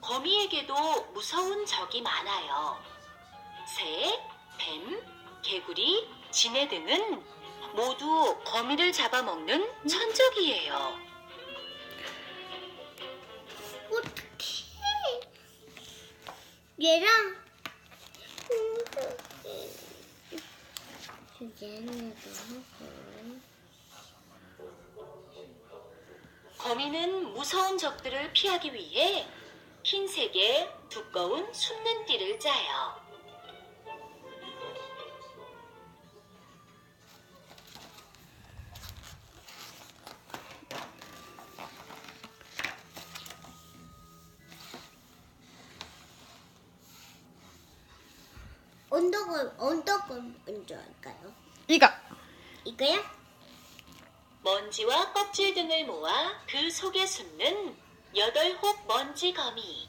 거미에게도 무서운 적이 많아요. 새, 뱀, 개구리, 지네 등은 모두 거미를 잡아먹는 천적이에요. 어떡해. 얘랑 거미는 무서운 적들을 피하기 위해 흰색의 두꺼운 숨는 띠를 짜요. 언덕을 먼저 할까요? 이거요? 먼지와 껍질 등을 모아 그 속에 숨는 8혹 먼지 거미.